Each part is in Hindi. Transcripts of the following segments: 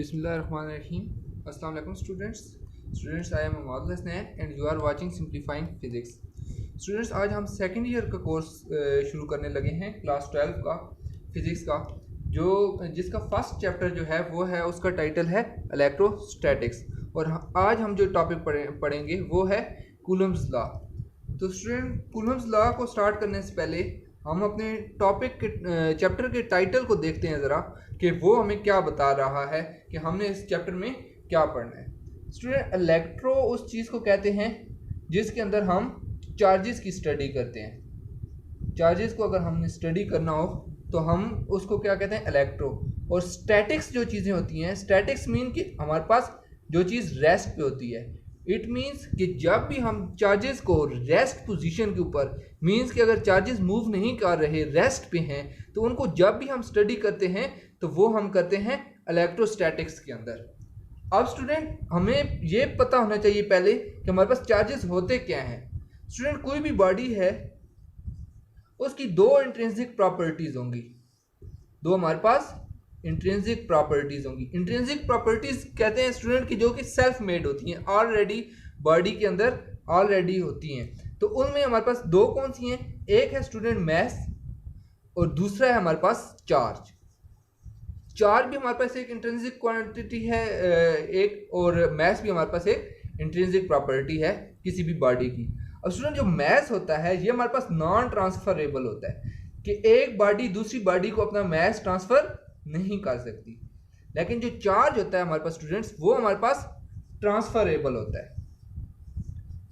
Bismillahirrahmanirrahim. Assalamu alaikum students. I am Ahmad Hasnain and you are watching Simplifying Physics. Students, आज हम सेकेंड ईयर का कोर्स शुरू करने लगे हैं क्लास 12 का फिज़िक्स का, जो जिसका फर्स्ट चैप्टर जो है वो है, उसका टाइटल है इलेक्ट्रोस्टैटिक्स। और आज हम जो टॉपिक पढ़ेंगे वो है कूलम्स लॉ। तो स्टूडेंट, कूलम्स लॉ को स्टार्ट करने से पहले हम अपने टॉपिक के चैप्टर के टाइटल को देखते हैं ज़रा, कि वो हमें क्या बता रहा है कि हमने इस चैप्टर में क्या पढ़ना है। स्टूडेंट, इलेक्ट्रो उस चीज़ को कहते हैं जिसके अंदर हम चार्जेस की स्टडी करते हैं। चार्जेस को अगर हमने स्टडी करना हो तो हम उसको क्या कहते हैं, इलेक्ट्रो। और स्टैटिक्स जो चीज़ें होती हैं, स्टैटिक्स मीन कि हमारे पास जो चीज़ रेस्ट पे होती है। इट मीन्स कि जब भी हम चार्जेस को रेस्ट पोजीशन के ऊपर, मीन्स कि अगर चार्जेस मूव नहीं कर रहे, रेस्ट पे हैं, तो उनको जब भी हम स्टडी करते हैं तो वो हम करते हैं इलेक्ट्रोस्टैटिक्स के अंदर। अब स्टूडेंट, हमें ये पता होना चाहिए पहले कि हमारे पास चार्जेस होते क्या हैं। स्टूडेंट, कोई भी बॉडी है उसकी दो इंट्रिंसिक प्रॉपर्टीज़ होंगी, दो हमारे पास इंट्रिंसिक प्रॉपर्टीज़ होंगी। इंट्रिंसिक प्रॉपर्टीज़ कहते हैं स्टूडेंट की जो कि सेल्फ मेड होती हैं, ऑलरेडी बॉडी के अंदर ऑलरेडी होती हैं। तो उनमें हमारे पास दो कौन सी हैं, एक है स्टूडेंट मैस और दूसरा है हमारे पास चार्ज। चार्ज भी हमारे पास एक इंट्रिंसिक क्वांटिटी है एक, और मैस भी हमारे पास एक इंट्रिंसिक प्रॉपर्टी है किसी भी बॉडी की। अब स्टूडेंट, जो मैस होता है ये हमारे पास नॉन ट्रांसफरेबल होता है कि एक बॉडी दूसरी बॉडी को अपना मैस ट्रांसफर नहीं कर सकती। लेकिन जो चार्ज होता है हमारे पास स्टूडेंट्स, वो हमारे पास ट्रांसफरेबल होता है।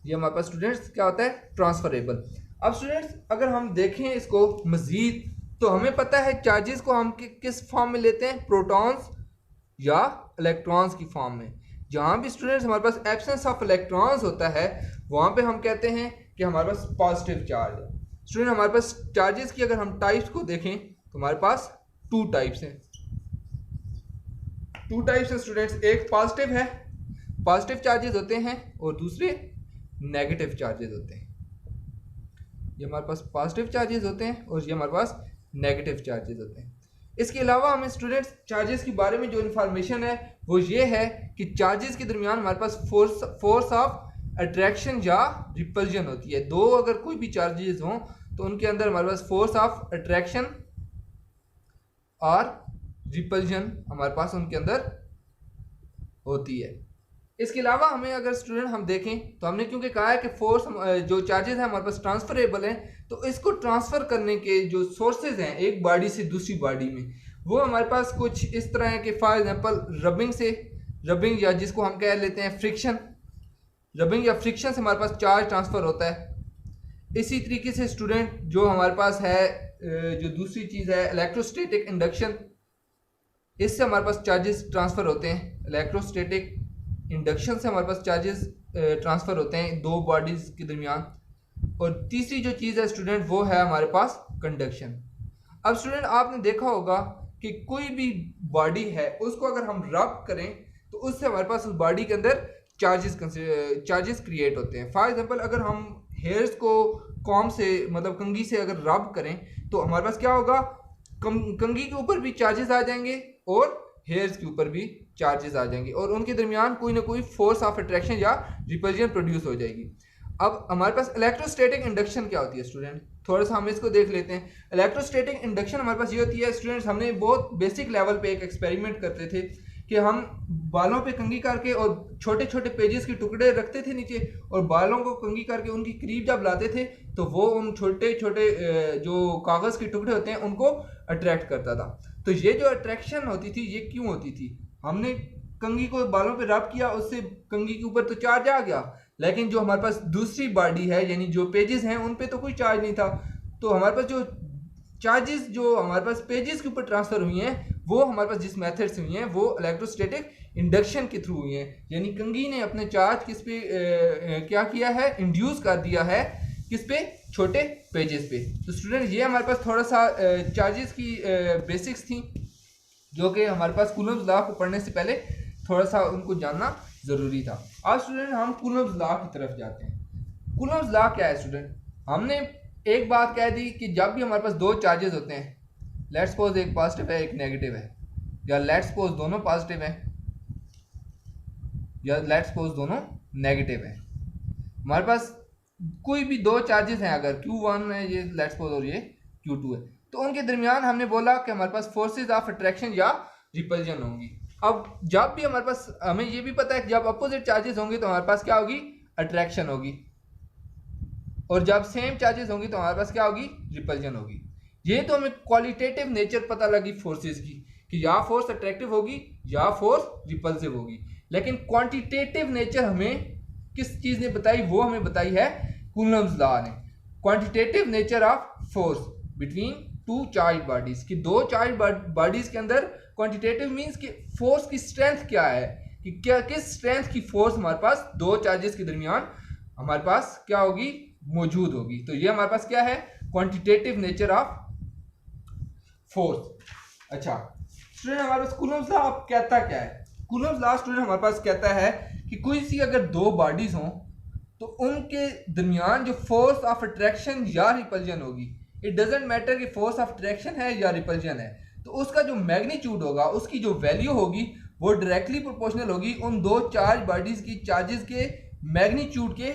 ये हमारे पास स्टूडेंट्स क्या होता है, ट्रांसफरेबल। अब स्टूडेंट्स, अगर हम देखें इसको मजीद, तो हमें पता है चार्जेस को हम किस फॉर्म में लेते हैं, प्रोटॉन्स या इलेक्ट्रॉन्स की फॉर्म में। जहाँ भी स्टूडेंट्स हमारे पास एब्सेंस ऑफ इलेक्ट्रॉन्स होता है, वहाँ पे हम कहते हैं कि हमारे पास पॉजिटिव चार्ज है। स्टूडेंट, हमारे पास चार्जेस की अगर हम टाइप्स को देखें तो हमारे पास टू टाइप्स हैं स्टूडेंट्स। एक पॉजिटिव है, पॉजिटिव चार्जेस होते हैं, और दूसरे नेगेटिव चार्जेस होते हैं। ये हमारे पास पॉजिटिव चार्जेस होते हैं और ये हमारे पास नेगेटिव चार्जेस होते हैं। इसके अलावा हमें स्टूडेंट्स चार्जेस के बारे में जो इन्फॉर्मेशन है वो ये है कि चार्जेस के दरमियान हमारे पास फोर्स ऑफ अट्रैक्शन या रिपल्जन होती है। दो अगर कोई भी चार्जेस हों तो उनके अंदर हमारे पास फोर्स ऑफ अट्रैक्शन और रिपल्जन हमारे पास उनके अंदर होती है। इसके अलावा हमें अगर स्टूडेंट हम देखें तो हमने क्योंकि कहा है कि फोर्स जो चार्जेस हैं हमारे पास ट्रांसफरेबल हैं, तो इसको ट्रांसफ़र करने के जो सोर्सेज हैं एक बॉडी से दूसरी बॉडी में, वो हमारे पास कुछ इस तरह है कि फॉर एग्जांपल रबिंग या जिसको हम कह लेते हैं फ्रिक्शन, रबिंग या फ्रिक्शन से हमारे पास चार्ज ट्रांसफ़र होता है। इसी तरीके से स्टूडेंट जो हमारे पास है जो दूसरी चीज़ है इलेक्ट्रोस्टैटिक इंडक्शन, इससे हमारे पास चार्जेस ट्रांसफ़र होते हैं। इलेक्ट्रोस्टैटिक इंडक्शन से हमारे पास चार्जेस ट्रांसफ़र होते हैं दो बॉडीज़ के दरमियान। और तीसरी जो चीज़ है स्टूडेंट वो है हमारे पास कंडक्शन। अब स्टूडेंट, आपने देखा होगा कि कोई भी बॉडी है उसको अगर हम रब करें तो उससे हमारे पास उस बॉडी के अंदर चार्जेस क्रिएट होते हैं। फॉर एग्जांपल, अगर हम हेयर्स को कॉम से मतलब कंघी से अगर रब करें तो हमारे पास क्या होगा, कंघी के ऊपर भी चार्जेस आ जाएंगे और हेयर्स के ऊपर भी चार्जेस आ जाएंगे, और उनके दरमियान कोई ना कोई फोर्स ऑफ अट्रैक्शन या रिपल्जन प्रोड्यूस हो जाएगी। अब हमारे पास इलेक्ट्रोस्टैटिक इंडक्शन क्या होती है स्टूडेंट, थोड़ा सा हम इसको देख लेते हैं। इलेक्ट्रोस्टैटिक इंडक्शन हमारे पास ये होती है स्टूडेंट्स, हमने बहुत बेसिक लेवल पे एक एक्सपेरिमेंट करते थे कि हम बालों पे कंघी करके और छोटे छोटे पेजेस के टुकड़े रखते थे नीचे, और बालों को कंघी करके उनकी करीब जब लाते थे तो वो उन छोटे छोटे जो कागज़ के टुकड़े होते हैं उनको अट्रैक्ट करता था। तो ये जो अट्रैक्शन होती थी ये क्यों होती थी, हमने कंघी को बालों पे रब किया, उससे कंघी के ऊपर तो चार्ज आ गया, लेकिन जो हमारे पास दूसरी बॉडी है यानी जो पेजेस हैं उन पे तो कोई चार्ज नहीं था। तो हमारे पास जो चार्जेस जो हमारे पास पेजेस के ऊपर ट्रांसफ़र हुई हैं वो हमारे पास जिस मेथड से हुई हैं वो इलेक्ट्रोस्टैटिक इंडक्शन के थ्रू हुई हैं। यानी कंघी ने अपने चार्ज किस पे क्या किया है, इंड्यूस कर दिया है किस पे, छोटे पेजेस पे। तो स्टूडेंट, ये हमारे पास थोड़ा सा चार्जेस की बेसिक्स थी जो कि हमारे पास कूलम्स लॉ को पढ़ने से पहले थोड़ा सा उनको जानना ज़रूरी था। अब स्टूडेंट, हम कूलम्स लॉ की तरफ जाते हैं। कूलम्स लॉ क्या है स्टूडेंट, हमने एक बात कह दी कि जब भी हमारे पास दो चार्जेस होते हैं, लेट्स सपोज एक पॉजिटिव है एक नेगेटिव है, या लेट्स सपोज दोनों पॉजिटिव हैं या लेट्स सपोज दोनों नेगेटिव हैं, हमारे पास कोई भी दो चार्जेस हैं, अगर Q1 है ये लेट्स सपोज और ये Q2 है, तो उनके दरमियान हमने बोला कि हमारे पास फोर्सेस ऑफ अट्रैक्शन या रिपल्जन होंगी। अब जब भी हमारे पास, हमें ये भी पता है कि जब अपोजिट चार्जेस होंगे तो हमारे पास क्या होगी, अट्रैक्शन होगी, और जब सेम चार्जेस होंगी तो हमारे पास क्या होगी, रिपल्जन होगी। ये तो हमें क्वालिटेटिव नेचर पता लगी फोर्सेस की कि या फोर्स अट्रैक्टिव होगी या फोर्स रिपल्सिव होगी, लेकिन क्वांटिटेटिव नेचर हमें किस चीज ने बताई, वो हमें बताई है कूलम्स लॉ ने। Quantitative nature of force between two charge bodies, कि दो चार्ज बॉडीज के अंदर क्वांटिटेटिव मींस कि फोर्स की स्ट्रेंथ क्या है, कि क्या किस स्ट्रेंथ की फोर्स हमारे पास दो चार्जेस के दरमियान हमारे पास क्या होगी, मौजूद होगी। तो ये हमारे पास क्या है, क्वांटिटेटिव नेचर ऑफ फोर्स। अच्छा स्टूडेंट, हमारे पास कूलम्स लॉ कहता क्या है, कूलम्स लॉ स्टूडेंट हमारे पास कहता है कि कोई सी अगर दो बॉडीज हों तो उनके दरमियान जो फोर्स ऑफ अट्रैक्शन या रिपल्जन होगी, इट डजेंट मैटर कि फोर्स ऑफ अट्रैक्शन है या रिपल्जन है, तो उसका जो मैग्नीट्यूड होगा, उसकी जो वैल्यू होगी वो डायरेक्टली प्रोपोर्शनल होगी उन दो चार्ज बॉडीज की चार्जेस के मैग्नीट्यूड के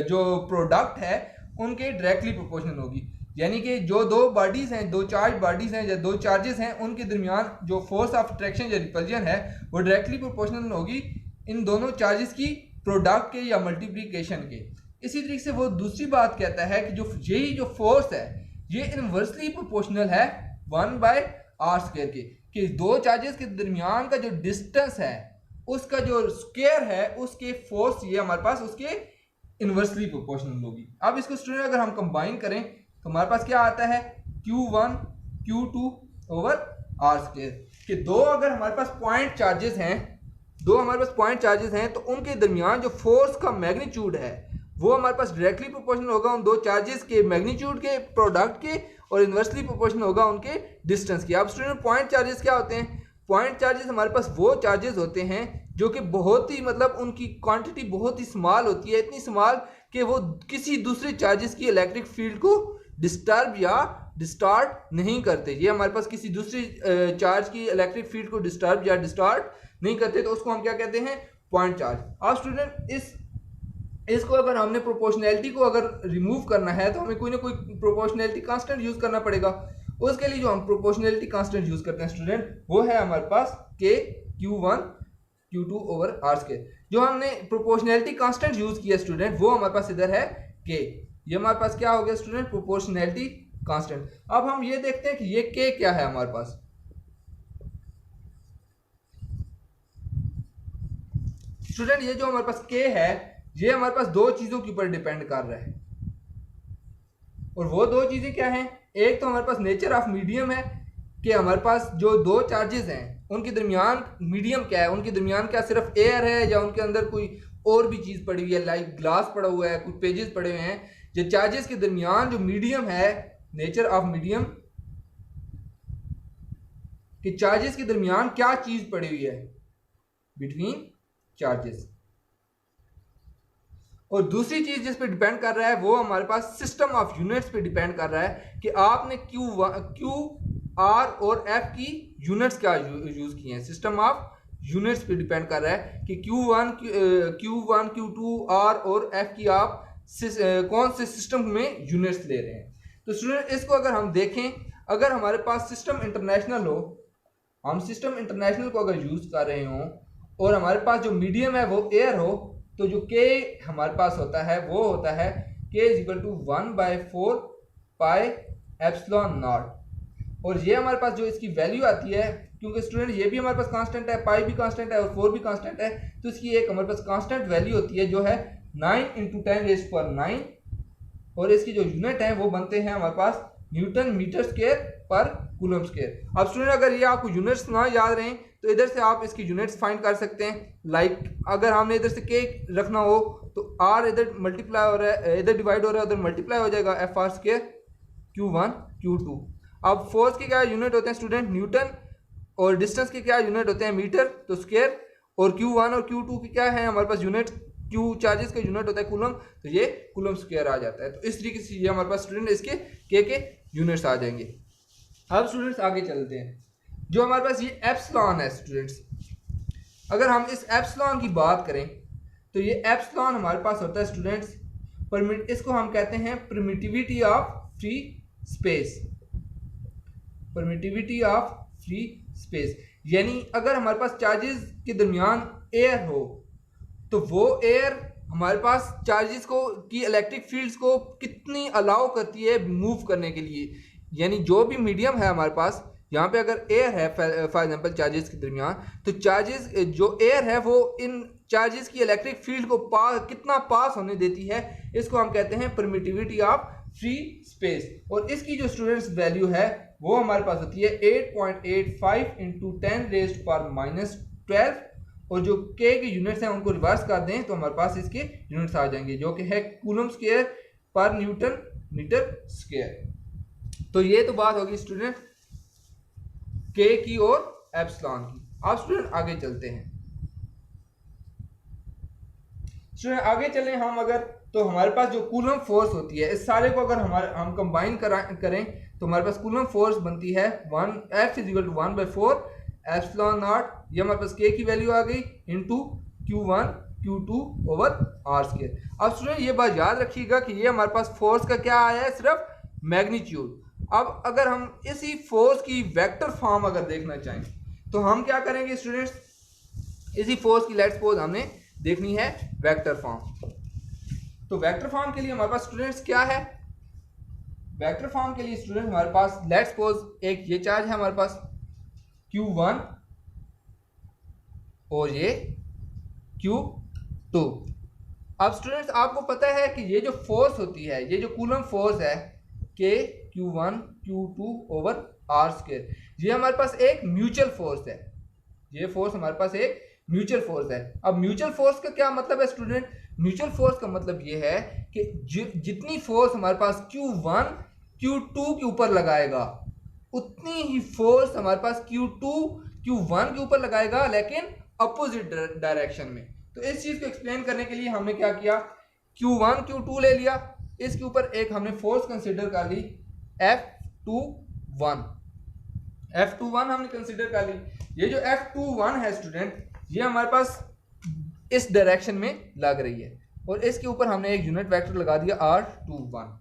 जो प्रोडक्ट है उनके डायरेक्टली प्रोपोर्शनल होगी। यानी कि जो दो बॉडीज हैं, दो चार्ज बॉडीज हैं या दो चार्जेस हैं, उनके दरमियान जो फोर्स ऑफ अट्रैक्शन या रिपल्जन है वो डायरेक्टली प्रोपोर्शनल होगी इन दोनों चार्जेस की प्रोडक्ट के या मल्टीप्लिकेशन के। इसी तरीके से वो दूसरी बात कहता है कि जो यही जो फोर्स है ये इनवर्सली प्रोपोर्शनल है 1/r² के, कि दो चार्जेस के दरमियान का जो डिस्टेंस है उसका जो स्क्वायर है उसके फोर्स ये हमारे पास उसके इनवर्सली प्रोपोर्शनल होगी। अब इसको स्टूडेंट अगर हम कंबाइन करें तो हमारे पास क्या आता है, Q1 Q2/r², कि दो अगर हमारे पास पॉइंट चार्जेस हैं, दो हमारे पास पॉइंट चार्जेस हैं तो उनके दरमियान जो फोर्स का मैग्नीट्यूड है वो हमारे पास डायरेक्टली प्रोपोर्शनल होगा उन दो चार्जेस के मैग्नीट्यूड के प्रोडक्ट के, और इनवर्सली प्रोपोर्शनल होगा उनके डिस्टेंस के। अब स्टूडेंट पॉइंट चार्जेस क्या होते हैं, पॉइंट चार्जेस हमारे पास वो चार्जेस होते हैं जो कि बहुत ही मतलब उनकी क्वांटिटी बहुत ही स्मॉल होती है, इतनी स्मॉल कि वो किसी दूसरे चार्जेस की इलेक्ट्रिक फील्ड को डिस्टर्ब या डिस्टार्ट नहीं करते। ये हमारे पास किसी दूसरी चार्ज की इलेक्ट्रिक फील्ड को डिस्टर्ब या डिस्टार्ट नहीं करते, तो उसको हम क्या कहते हैं, पॉइंट चार्ज। अब स्टूडेंट इसको अगर हमने प्रोपोर्शनैलिटी को अगर रिमूव करना है तो हमें कोई ना कोई प्रोपोर्शनैलिटी कांस्टेंट यूज करना पड़ेगा। उसके लिए जो हम प्रोपोर्शनैलिटी कांस्टेंट यूज करते हैं स्टूडेंट वो है हमारे पास K Q1 Q2/r²। जो हमने प्रोपोर्शनैलिटी कांस्टेंट यूज किया स्टूडेंट वो हमारे पास इधर है K। ये हमारे पास क्या हो गया स्टूडेंट, प्रोपोर्शनैलिटी कांस्टेंट। अब हम ये देखते हैं कि ये K क्या है हमारे पास। स्टूडेंट ये जो हमारे पास K है ये हमारे पास दो चीजों के ऊपर डिपेंड कर रहा है, और वो दो चीजें क्या हैं, एक तो हमारे पास नेचर ऑफ मीडियम है कि हमारे पास जो दो चार्जेस हैं उनके दरमियान मीडियम क्या है, उनके दरमियान क्या सिर्फ एयर है या उनके अंदर कोई और भी चीज पड़ी हुई है, लाइक ग्लास पड़ा हुआ है, कुछ पेजेस पड़े हुए हैं। जो चार्जेस के दरमियान जो मीडियम है, नेचर ऑफ मीडियम, कि चार्जेस के दरमियान क्या चीज पड़ी हुई है बिटवीन चार्जेस। और दूसरी चीज जिस पे डिपेंड कर रहा है वो हमारे पास सिस्टम ऑफ यूनिट्स पे डिपेंड कर रहा है कि आपने Q, R और F की यूनिट्स क्या यूज की हैं। सिस्टम ऑफ यूनिट्स पे डिपेंड कर रहा है कि Q1 Q2 R और F की आप कौन से सिस्टम में यूनिट्स ले रहे हैं। तो स्टूडेंट इसको अगर हम देखें, अगर हमारे पास सिस्टम इंटरनेशनल हो, हम सिस्टम इंटरनेशनल को अगर यूज कर रहे हो और हमारे पास जो मीडियम है वो एयर हो, तो जो K हमारे पास होता है वो होता है K = 1/4 πε0। और ये हमारे पास जो इसकी वैल्यू आती है, क्योंकि स्टूडेंट ये भी हमारे पास कांस्टेंट है, पाई भी कांस्टेंट है और 4 भी कांस्टेंट है, तो इसकी एक हमारे पास कांस्टेंट वैल्यू होती है जो है 9 × 10⁹, और इसकी जो यूनिट है वो बनते हैं हमारे पास न्यूटन मीटर स्क्वायर पर कूलम स्क्वायर। अब स्टूडेंट अगर ये आपको यूनिट्स ना याद रहें तो इधर से आप इसकी यूनिट्स फाइंड कर सकते हैं। लाइक अगर हमने इधर से K रखना हो तो R इधर मल्टीप्लाई हो रहा है, इधर डिवाइड हो रहा है, उधर मल्टीप्लाई हो जाएगा FR² Q1 Q2। अब फोर्स के क्या यूनिट होते हैं स्टूडेंट, न्यूटन, और डिस्टेंस के क्या यूनिट होते हैं, मीटर, तो स्क्वायर। और Q1 और Q2 की क्या है हमारे पास यूनिट, Q चार्जेस का यूनिट होता है कूलम, तो ये कूलम स्क्वायर आ जाता है। तो इस तरीके से ये हमारे पास स्टूडेंट इसके K के यूनिट्स आ जाएंगे। अब स्टूडेंट्स आगे चलते हैं, जो हमारे पास ये एप्सिलॉन है स्टूडेंट्स, अगर हम इस एप्सिलॉन की बात करें तो ये एप्सिलॉन हमारे पास होता है स्टूडेंट्स, इसको हम कहते हैं permittivity of free space, permittivity of free space. यानी अगर हमारे पास चार्जेस के दरमियान एयर हो तो वो एयर हमारे पास चार्जेस को की इलेक्ट्रिक फील्ड्स को कितनी अलाउ करती है मूव करने के लिए। यानी जो भी मीडियम है हमारे पास, यहाँ पे अगर एयर है फॉर एग्जांपल चार्जेस के दरमियान, तो चार्जेस जो एयर है वो इन चार्जेस की इलेक्ट्रिक फील्ड को कितना पास होने देती है, इसको हम कहते हैं परमिटिविटी ऑफ फ्री स्पेस। और इसकी जो स्टूडेंट्स वैल्यू है वो हमारे पास होती है 8.85 इंटू 10⁻⁻12, और जो के यूनिट्स हैं उनको रिवर्स कर दें तो हमारे पास इसके यूनिट्स आ जाएंगे, जो कि है कूलम स्क्वायर पर न्यूटन मीटर स्क्वायर। तो ये तो बात होगी स्टूडेंट के की और एप्सिलॉन की। अब स्टूडेंट आगे चलते हैं। स्टूडेंट आगे चलें हम अगर, तो हमारे पास जो कूलम फोर्स होती है, इस सारे को अगर हम कंबाइन करें तो हमारे पास कूलम फोर्स बनती है 1F=1/4 एप्सिलॉन नॉट, ये हमारे पास के की वैल्यू आ गई, into Q1 Q2 over R square. अब स्टूडेंट ये बात याद रखिएगा कि ये हमारे पास फोर्स का क्या आया है, सिर्फ मैग्नीट्यूड। अब अगर हम इसी फोर्स की वेक्टर फॉर्म अगर देखना चाहें तो हम क्या करेंगे स्टूडेंट्स, इसी फोर्स की लेट्स सपोज हमने देखनी है वेक्टर फॉर्म। तो वेक्टर फॉर्म के लिए हमारे पास स्टूडेंट्स क्या है, वेक्टर फॉर्म के लिए स्टूडेंट हमारे पास लेट्स सपोज एक ये चार्ज है हमारे पास Q1 और ये Q2। अब स्टूडेंट्स आपको पता है कि ये जो फोर्स होती है, ये जो कूलम फोर्स है के Q1 Q2 over R square, ये हमारे पास एक म्यूचुअल फोर्स है, ये फोर्स हमारे पास एक म्यूचुअल फोर्स है। अब म्यूचुअल फोर्स का क्या मतलब है स्टूडेंट, म्यूचुअल फोर्स का मतलब ये है कि जितनी फोर्स हमारे पास Q1 Q2 के ऊपर लगाएगा उतनी ही फोर्स हमारे पास Q2 Q1 के ऊपर लगाएगा, लेकिन अपोजिट डायरेक्शन में। तो इस चीज को एक्सप्लेन करने के लिए हमने क्या किया, Q1 Q2 ले लिया, इसके ऊपर एक हमने फोर्स कंसीडर कर ली F21, F21 हमने कंसीडर कर ली। ये जो F21 है स्टूडेंट, ये हमारे पास इस डायरेक्शन में लग रही है, और इसके ऊपर हमने एक यूनिट वेक्टर लगा दिया R21।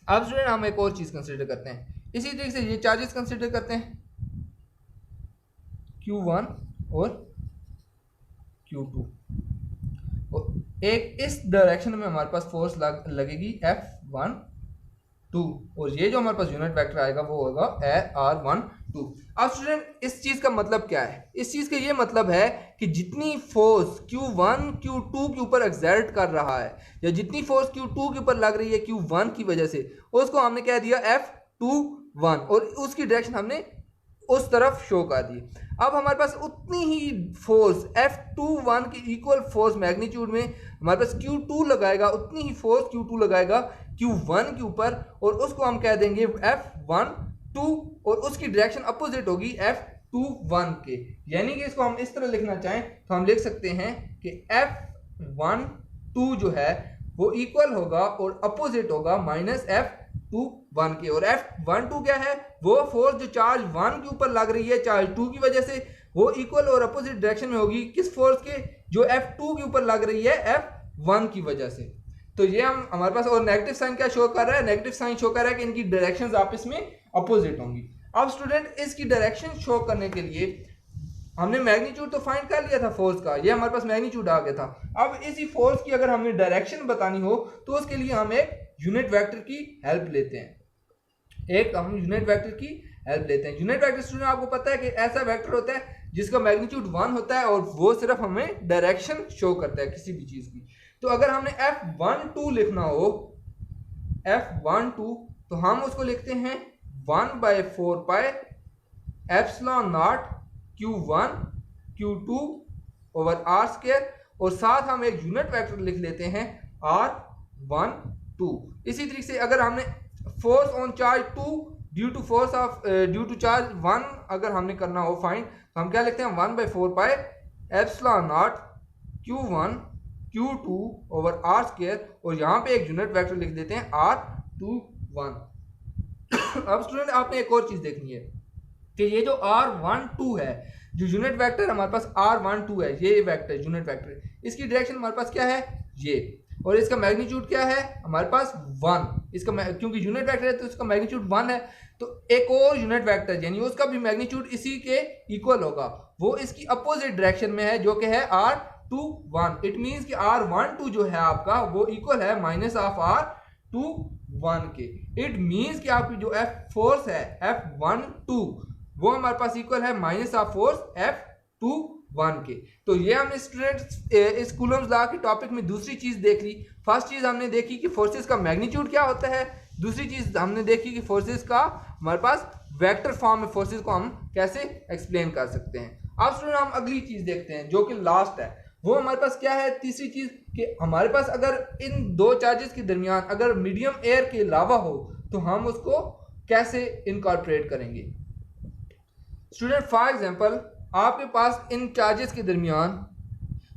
अब स्टूडेंट हम एक और चीज कंसीडर करते हैं, इसी तरीके से ये चार्जेस कंसीडर करते हैं Q1 और Q2, और एक इस डायरेक्शन में हमारे पास फोर्स लगेगी F12, और ये जो हमारे पास यूनिट वेक्टर आएगा वो होगा R12। अब स्टूडेंट इस चीज का मतलब क्या है, इस चीज का ये मतलब है कि जितनी फोर्स Q1 Q2 के ऊपर एक्सर्ट कर रहा है, या जितनी फोर्स Q2 के ऊपर लग रही है Q1 की वजह से, उसको हमने कह दिया F21, और उसकी डायरेक्शन हमने उस तरफ शो कर दी। अब हमारे पास उतनी ही फोर्स F21 की इक्वल फोर्स मैग्नीट्यूड में हमारे पास Q2 लगाएगा, उतनी ही फोर्स Q2 लगाएगा Q1 के ऊपर, और उसको हम कह देंगे F12, और उसकी डायरेक्शन अपोजिट होगी F21 के। यानी कि इसको हम इस तरह लिखना चाहें तो हम लिख सकते हैं कि F12 जो है वो इक्वल होगा और अपोजिट होगा -F21 के। और F12 क्या है, वो फोर्स जो चार्ज 1 के ऊपर लग रही है चार्ज 2 की वजह से, वो इक्वल और अपोजिट डायरेक्शन में होगी किस फोर्स के, जो F2 के ऊपर लग रही है F1 की वजह से। तो ये हमारे पास, और नेगेटिव साइन क्या शो कर रहा है, नेगेटिव साइन शो कर रहा है कि इनकी डायरेक्शंस आपस में अपोजिट होंगी। अब स्टूडेंट इसकी डायरेक्शन शो करने के लिए हमने मैग्नीट्यूड तो फाइंड कर लिया था फोर्स का, ये हमारे पास मैग्नीट्यूड आ गया था। अब इसी फोर्स की अगर हमें डायरेक्शन बतानी हो तो उसके लिए हम एक यूनिट वेक्टर की हेल्प लेते हैं, यूनिट वेक्टर की हेल्प लेते हैं। यूनिट वेक्टर स्टूडेंट आपको पता है कि ऐसा वेक्टर होता है जिसका मैग्नीट्यूड 1 होता है, और वो सिर्फ हमें डायरेक्शन शो करता है किसी भी चीज की। तो अगर हमने F12 लिखना हो, F12, तो हम उसको लिखते हैं 1/4 pi epsilon naught Q1 Q2 over R square, और साथ हम एक यूनिट वेक्टर लिख लेते हैं R12। इसी तरीके से अगर हमने force on charge 2 due to charge 1 अगर हमने करना हो फाइंड, तो हम क्या लिखते हैं 1/4 pi epsilon naught Q1 Q2 over R square, और यहाँ पे एक यूनिट वेक्टर लिख देते हैं R21। अब स्टूडेंट आपने एक और चीज देखनी है कि ये जो R12 है, जो यूनिट वेक्टर हमारे पास r12 है, ये वेक्टर यूनिट वेक्टर, इसकी डायरेक्शन हमारे पास क्या है ये, और इसका मैग्नीट्यूड क्या है हमारे पास 1, इसका क्योंकि यूनिट वेक्टर है तो इसका मैग्नीट्यूड 1 है, तो एक और यूनिट वेक्टर यानी उसका भी मैग्नीट्यूड इसी के इक्वल होगा, वो इसकी अपोजिट डायरेक्शन में है जो कि है r21। इट मींस कि r12 जो है आपका वो इक्वल है माइनस ऑफ r21 के। इट मींस कि आपकी जो फोर्स है F12 वो हमारे पास इक्वल है माइनस ऑफ फोर्स F21 के। तो ये हमने स्टूडेंट्स इस कूलम्स लॉ के टॉपिक में दूसरी चीज देख ली। फर्स्ट चीज हमने देखी कि फोर्सेस का मैग्नीट्यूड क्या होता है, दूसरी चीज हमने देखी कि फोर्सेस का हमारे पास वेक्टर फॉर्म में फोर्सेस को हम कैसे एक्सप्लेन कर सकते हैं। अब स्टूडेंट हम अगली चीज देखते हैं जो कि लास्ट है, वो हमारे पास क्या है तीसरी चीज कि हमारे पास अगर इन दो चार्जेस के दरमियान अगर मीडियम एयर के अलावा हो तो हम उसको कैसे इनकॉर्पोरेट करेंगे। स्टूडेंट फॉर एग्जांपल आपके पास इन चार्जेस के दरमियान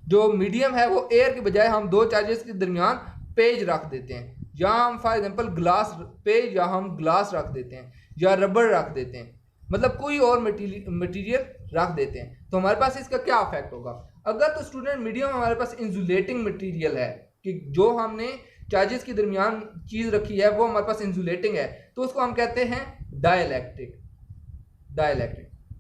जो मीडियम है वो एयर के बजाय हम दो चार्जेस के दरमियान पेज रख देते हैं, या हम फॉर एग्जांपल ग्लास पेज या हम ग्लास रख देते हैं या रबर रख देते हैं, मतलब कोई और मटेरियल रख देते हैं, तो हमारे पास इसका क्या इफेक्ट होगा। अगर तो स्टूडेंट मीडियम हमारे पास इंसुलेटिंग मटेरियल है कि जो हमने चार्जेस के दरमियान चीज रखी है वो हमारे पास इंसुलेटिंग है, तो उसको हम कहते हैं डाइलेक्ट्रिक।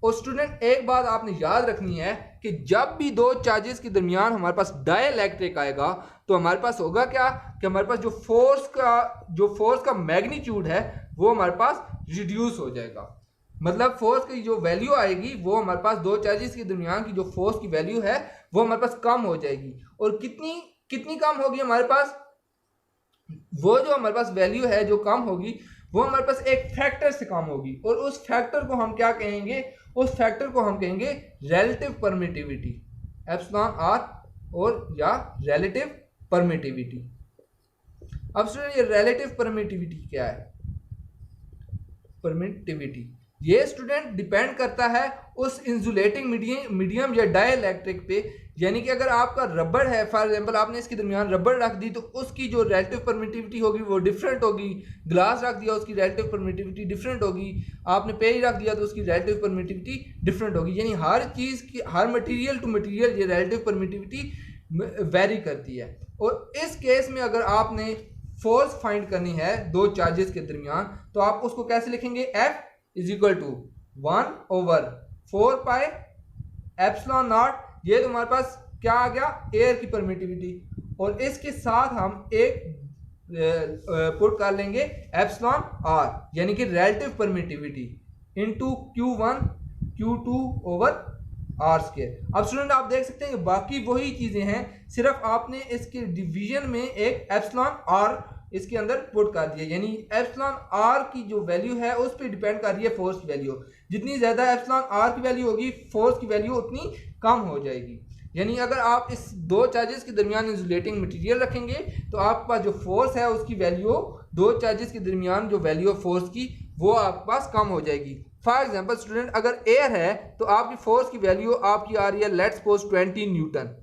और स्टूडेंट एक बात आपने याद रखनी है कि जब भी दो चार्जेस के दरमियान हमारे पास डाइलेक्ट्रिक आएगा तो हमारे पास होगा क्या कि हमारे पास जो फोर्स का मैग्नीट्यूड है वो हमारे पास रिड्यूस हो जाएगा, मतलब फोर्स की जो वैल्यू आएगी वो हमारे पास दो चार्जेस के दरमियान की जो फोर्स की वैल्यू है वो हमारे पास कम हो जाएगी। और कितनी कम होगी हमारे पास, वो जो हमारे पास वैल्यू है जो कम होगी वो हमारे पास एक फैक्टर से कम होगी, और उस फैक्टर को हम क्या कहेंगे, उस फैक्टर को हम कहेंगे रिलेटिव परमिटिविटी, एप्सिलॉन आर और या रिलेटिव परमिटिविटी। अब स्टूडेंट ये रिलेटिव परमिटिविटी क्या है, परमिटिविटी ये स्टूडेंट डिपेंड करता है उस इंसुलेटिंग मीडियम या डाइलेक्ट्रिक पे, यानी कि अगर आपका रबर है फॉर एग्जांपल आपने इसके दरमियान रबर रख दी तो उसकी जो रिलेटिव परमिटिविटी होगी वो डिफरेंट होगी, ग्लास रख दिया उसकी रिलेटिव परमिटिविटी डिफरेंट होगी, आपने पेज रख दिया तो उसकी रिलेटिव परमिटिविटी डिफरेंट होगी, यानी हर चीज़ की हर मटेरियल टू मटेरियल ये रिलेटिव परमिटिविटी वेरी करती है। और इस केस में अगर आपने फोर्स फाइंड करनी है दो चार्जेस के दरमियान तो आप उसको कैसे लिखेंगे, F is equal to 1/4 pi epsilon naught, ये तो हमारे पास क्या आ गया एयर की परमिटिविटी, और इसके साथ हम एक पुट कर लेंगे एप्सिलॉन आर यानी कि relative permittivity into Q1 Q2 over are square. अब स्टूडेंट आप देख सकते हैं कि बाकी वही चीजें हैं, सिर्फ आपने इसके डिवीजन में एक एप्सिलॉन आर इसके अंदर पुट कर दिया, यानी एप्सिलॉन आर की जो वैल्यू है उस पर डिपेंड कर रही है फोर्स की वैल्यू, जितनी ज्यादा एप्सिलॉन आर की वैल्यू होगी फोर्स की वैल्यू उतनी कम हो जाएगी। यानी अगर आप इस दो चार्जेस के दरमियान इंसुलेटिंग मटेरियल रखेंगे तो आपके पास जो फोर्स है उसकी वैल्यू दो चार्जेस के दरमियान जो वैल्यू ऑफ फोर्स की वो आपके पास कम हो जाएगी। फॉर एग्जांपल स्टूडेंट अगर एयर है तो आपकी फोर्स की वैल्यू आपकी आ रही है लेट्स सपोज 20 न्यूटन।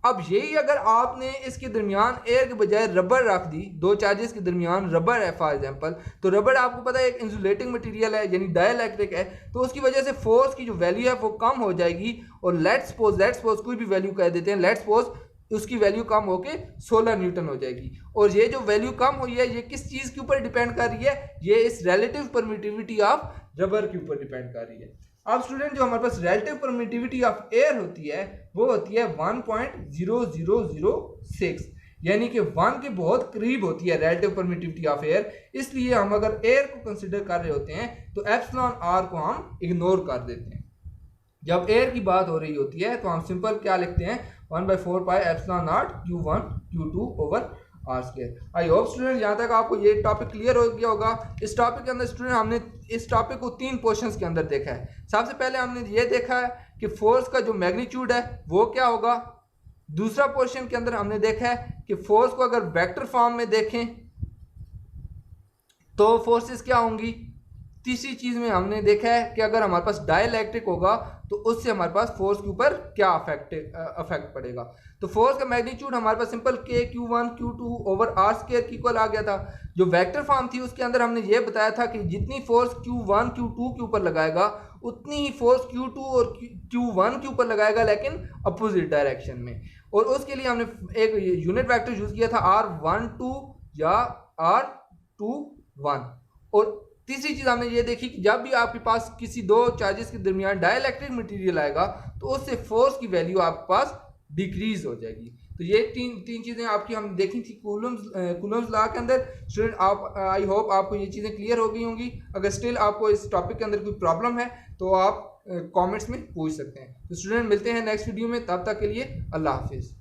अब यही अगर आपने इसके दरमियान एयर के बजाय रबर रख दी, दो चार्जेस के दरमियान रबर है फॉर एग्जांपल, तो रबर आपको पता है एक इंसुलेटिंग मटेरियल है यानी डाइलेक्ट्रिक है, तो उसकी वजह से फोर्स की जो वैल्यू है वो कम हो जाएगी, और लेट्स सपोज कोई भी वैल्यू कह देते हैं, लेट्स सपोज उसकी वैल्यू कम होके 16 न्यूटन हो जाएगी। और ये जो वैल्यू कम हुई है ये किस चीज़ के ऊपर डिपेंड कर रही है, ये इस रिलेटिव परमिटिविटी ऑफ रबर के ऊपर डिपेंड कर रही है। अब स्टूडेंट जो हमारे पास रिलेटिव परमिटिविटी ऑफ एयर होती है वो होती है 1.0006, यानी कि 1 के बहुत करीब होती है रिलेटिव परमिटिविटी ऑफ एयर। इसलिए हम अगर एयर को कंसिडर कर रहे होते हैं तो एप्सिलॉन आर को हम इग्नोर कर देते हैं। जब एयर की बात हो रही होती है तो हम सिंपल क्या लिखते हैं 1/4 pi epsilon naught Q1 Q2 over are square. I hope student यहाँ तक आपको ये टॉपिक क्लियर हो गया होगा। इस टॉपिक के अंदर स्टूडेंट हमने इस टॉपिक को 3 पोर्शंस के अंदर देखा है। सबसे पहले हमने ये देखा है कि फोर्स का जो मैग्नीट्यूड है वो क्या होगा। दूसरा पोर्शन के अंदर हमने देखा है कि फोर्स को अगर वेक्टर फॉर्म में देखें तो फोर्सेस क्या होंगी। तीसरी चीज में हमने देखा है कि अगर हमारे पास डाइलेक्ट्रिक होगा तो उससे हमारे पास फोर्स के ऊपर क्या अफेक्ट पड़ेगा। तो फोर्स का मैग्नीट्यूड हमारे पास simple K Q1 Q2 over are square की इक्वल आ गया था। जो वेक्टर फॉर्म थी उसके अंदर हमने ये बताया था कि जितनी फोर्स Q1 Q2 के ऊपर लगाएगा उतनी ही फोर्स Q2 और Q1 के ऊपर लगाएगा, लेकिन अपोजिट डायरेक्शन में। और उसके लिए हमने एक यूनिट वेक्टर यूज किया था R12 या R21। और तीसरी चीज हमने ये देखी कि जब भी आपके पास किसी दो चार्जेस के दरमियान डाइलेक्ट्रिक मटेरियल आएगा तो उससे फोर्स की वैल्यू आपके पास डिक्रीज हो जाएगी। तो ये तीन चीजें आपकी हम देखी थी कूलम्स लॉ के अंदर। स्टूडेंट आप आई होप आपको ये चीजें क्लियर हो गई होंगी। अगर स्टिल आपको इस टॉपिक के अंदर कोई प्रॉब्लम है तो आप कमेंट्स में पूछ सकते हैं। तो स्टूडेंट मिलते हैं नेक्स्ट वीडियो में, तब तक के लिए अल्लाह हाफिज।